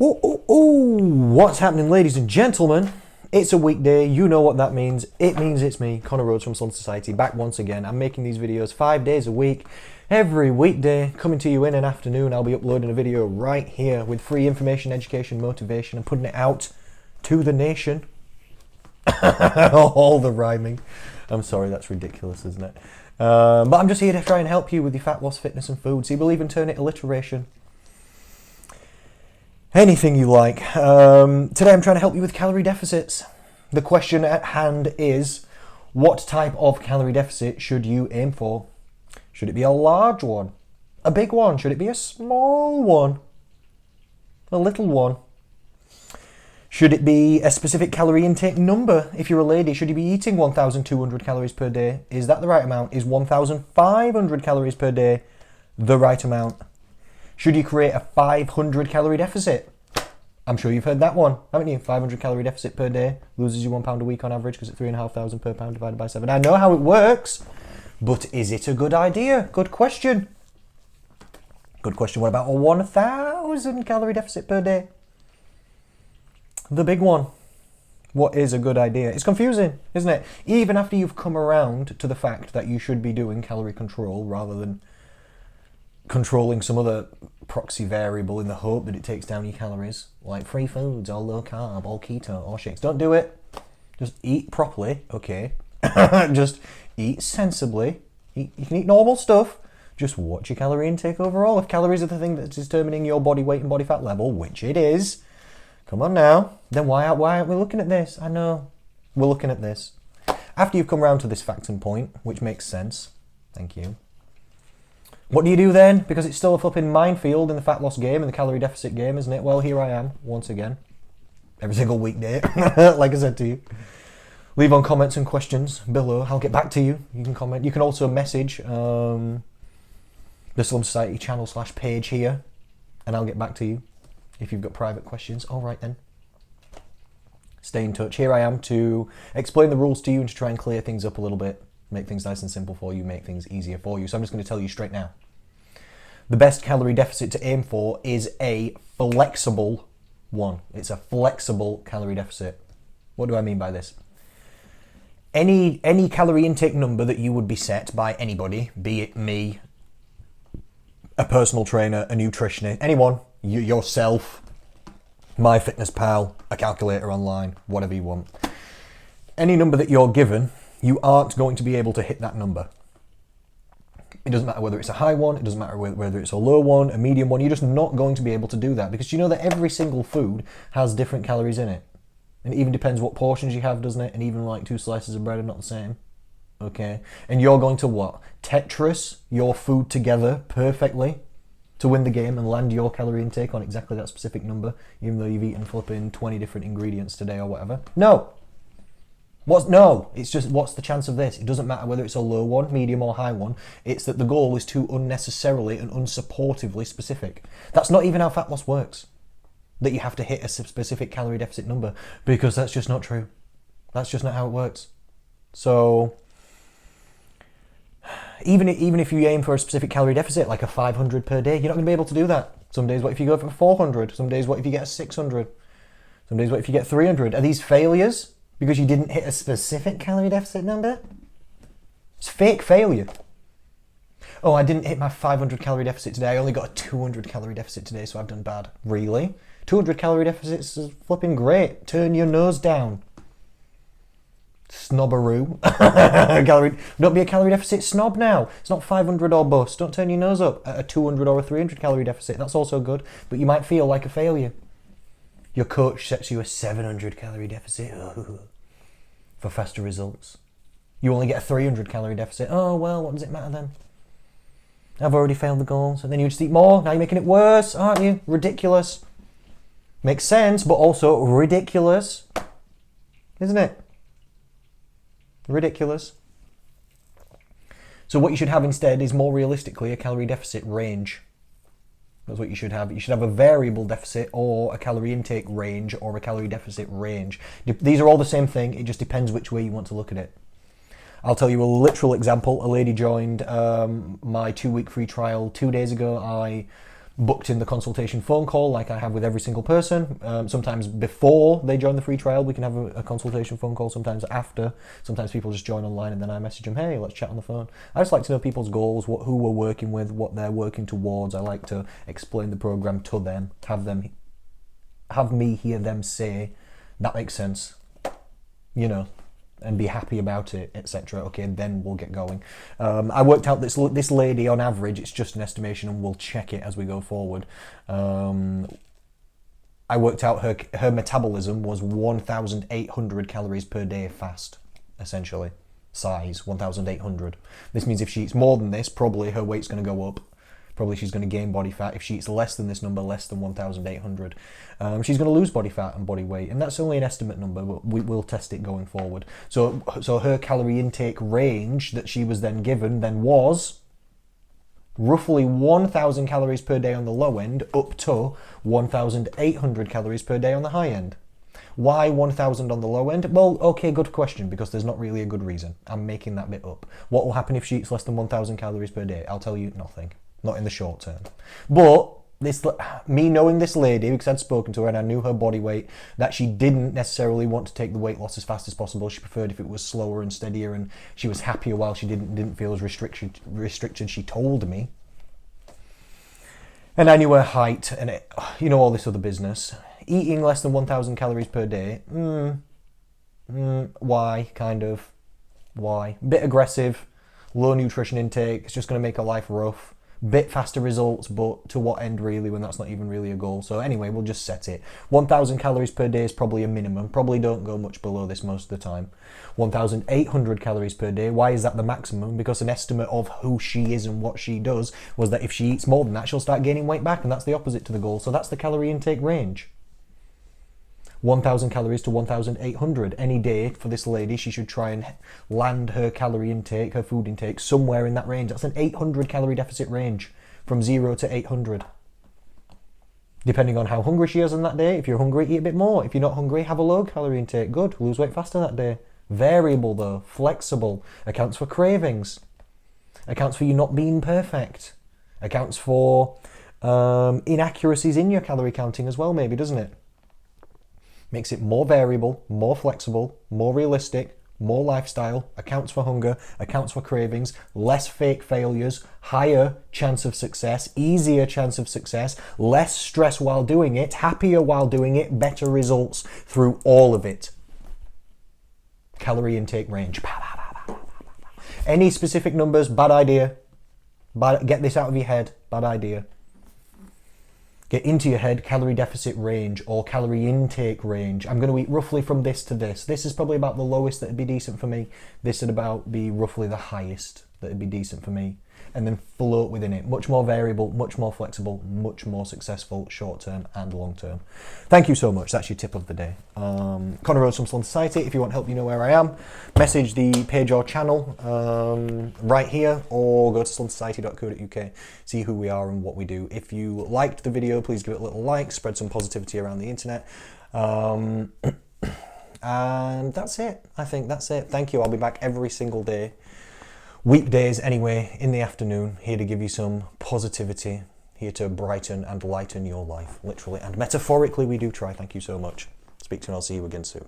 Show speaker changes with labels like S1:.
S1: Ooh, ooh, ooh. What's happening, ladies and gentlemen? It's a weekday. You know what that means. It means it's me, Connor Rhodes from Sun Society, back once again. I'm making these videos 5 days a week, every weekday, coming to you in an afternoon. I'll be uploading a video right here with free information, education, motivation, and putting it out to the nation. All the rhyming. I'm sorry, that's ridiculous, isn't it? But I'm just here to try and help you with your fat loss, fitness, and food. So you will even turn it alliteration. Anything you like. Today I'm trying to help you with calorie deficits. The question at hand is, what type of calorie deficit should you aim for? Should it be a large one? A big one? Should it be a small one? A little one? Should it be a specific calorie intake number? If you're a lady, should you be eating 1,200 calories per day? Is that the right amount? Is 1,500 calories per day the right amount? Should you create a 500 calorie deficit? I'm sure you've heard that one, haven't you? 500 calorie deficit per day loses you £1 a week on average because it's 3,500 per pound divided by 7. I know how it works, but is it a good idea? Good question. Good question. What about a 1,000 calorie deficit per day? The big one. What is a good idea? It's confusing, isn't it? Even after you've come around to the fact that you should be doing calorie control rather than controlling some other proxy variable in the hope that it takes down your calories, like free foods or low carb or keto or shakes. Don't do it. Just eat properly, okay? Just eat sensibly. You can eat normal stuff. Just watch your calorie intake overall. If calories are the thing that's determining your body weight and body fat level, which it is, come on now, then why aren't we looking at this? I know. We're looking at this. After you've come around to this fact and point, which makes sense, thank you. What do you do then? Because it's still a flipping minefield in the fat loss game and the calorie deficit game, isn't it? Well, here I am, once again. Every single weekday, like I said to you. Leave on comments and questions below. I'll get back to you. You can comment. You can also message the Slum Society channel / page here, and I'll get back to you if you've got private questions. All right then. Stay in touch. Here I am to explain the rules to you and to try and clear things up a little bit. Make things nice and simple for you, make things easier for you. So I'm just going to tell you straight now. The best calorie deficit to aim for is a flexible one. It's a flexible calorie deficit. What do I mean by this? Any calorie intake number that you would be set by anybody, be it me, a personal trainer, a nutritionist, anyone, yourself, MyFitnessPal, a calculator online, whatever you want. Any number that you're given, you aren't going to be able to hit that number. It doesn't matter whether it's a high one, it doesn't matter whether it's a low one, a medium one, you're just not going to be able to do that because you know that every single food has different calories in it. And it even depends what portions you have, doesn't it? And even like 2 slices of bread are not the same. Okay? And you're going to what? Tetris your food together perfectly to win the game and land your calorie intake on exactly that specific number, even though you've eaten flipping 20 different ingredients today or whatever. No! No, it's just what's the chance of this? It doesn't matter whether it's a low one, medium or high one. It's that the goal is too unnecessarily and unsupportively specific. That's not even how fat loss works. That you have to hit a specific calorie deficit number because that's just not true. That's just not how it works. So even if you aim for a specific calorie deficit, like a 500 per day, you're not going to be able to do that. Some days, what if you go for 400? Some days, what if you get a 600? Some days, what if you get 300? Are these failures? Because you didn't hit a specific calorie deficit number? It's fake failure. Oh, I didn't hit my 500 calorie deficit today. I only got a 200 calorie deficit today, so I've done bad. Really? 200 calorie deficits is flipping great. Turn your nose down. Snobberoo. Don't be a calorie deficit snob now. It's not 500 or bust. Don't turn your nose up at a 200 or a 300 calorie deficit. That's also good, but you might feel like a failure. Your coach sets you a 700 calorie deficit for faster results. You only get a 300 calorie deficit. Oh, well, what does it matter then? I've already failed the goal. So then you just eat more. Now you're making it worse, aren't you? Ridiculous. Makes sense, but also ridiculous. Isn't it? Ridiculous. So what you should have instead is more realistically a calorie deficit range. That's what you should have. You should have a variable deficit or a calorie intake range or a calorie deficit range. These are all the same thing. It just depends which way you want to look at it. I'll tell you a literal example. A lady joined my 2-week free trial 2 days ago. I booked in the consultation phone call like I have with every single person. Sometimes before they join the free trial, we can have a consultation phone call, sometimes after. Sometimes people just join online and then I message them, hey, let's chat on the phone. I just like to know people's goals, who we're working with, what they're working towards. I like to explain the program to them, have me hear them say, that makes sense, you know, and be happy about it, etc. Okay, then we'll get going. I worked out this lady, on average, it's just an estimation and we'll check it as we go forward. I worked out her metabolism was 1,800 calories per day fast, essentially. Size, 1,800. This means if she eats more than this, probably her weight's going to go up. Probably she's going to gain body fat. If she eats less than this number, less than 1,800, she's going to lose body fat and body weight. And that's only an estimate number, but we will test it going forward. So her calorie intake range that she was then given was roughly 1,000 calories per day on the low end, up to 1,800 calories per day on the high end. Why 1,000 on the low end? Well, okay, good question, because there's not really a good reason. I'm making that bit up. What will happen if she eats less than 1,000 calories per day? I'll tell you nothing. Not in the short term. But me knowing this lady, because I'd spoken to her and I knew her body weight, that she didn't necessarily want to take the weight loss as fast as possible. She preferred if it was slower and steadier, and she was happier while she didn't feel as restricted, she told me. And I knew her height and all this other business. Eating less than 1,000 calories per day, why, kind of, why? Bit aggressive, low nutrition intake, it's just going to make her life rough. Bit faster results, but to what end really, when that's not even really a goal? So anyway, we'll just set it. 1,000 calories per day is probably a minimum. Probably don't go much below this most of the time. 1,800 calories per day. Why is that the maximum? Because an estimate of who she is and what she does was that if she eats more than that, she'll start gaining weight back, and that's the opposite to the goal. So that's the calorie intake range. 1,000 calories to 1,800. Any day for this lady, she should try and land her calorie intake, her food intake, somewhere in that range. That's an 800 calorie deficit range, from 0 to 800. Depending on how hungry she is on that day. If you're hungry, eat a bit more. If you're not hungry, have a low calorie intake. Good, lose weight faster that day. Variable though, flexible. Accounts for cravings. Accounts for you not being perfect. Accounts for inaccuracies in your calorie counting as well, maybe, doesn't it? Makes it more variable, more flexible, more realistic, more lifestyle, accounts for hunger, accounts for cravings, less fake failures, higher chance of success, easier chance of success, less stress while doing it, happier while doing it, better results through all of it. Calorie intake range. Any specific numbers, bad idea. Get this out of your head, bad idea. Get into your head, calorie deficit range or calorie intake range. I'm going to eat roughly from this to this. This is probably about the lowest that would be decent for me. This would about be roughly the highest that would be decent for me. And then float within it. Much more variable, much more flexible, much more successful short term and long term. Thank you so much. That's your tip of the day. Connor Rhodes from Salon Society. If you want help, you know where I am. Message the page or channel right here, or go to salonsociety.co.uk. See who we are and what we do. If you liked the video, please give it a little like. Spread some positivity around the internet. And that's it. I think that's it. Thank you. I'll be back every single day. Weekdays anyway, in the afternoon, here to give you some positivity, here to brighten and lighten your life, literally and metaphorically we do try. Thank you so much. Speak to you and I'll see you again soon.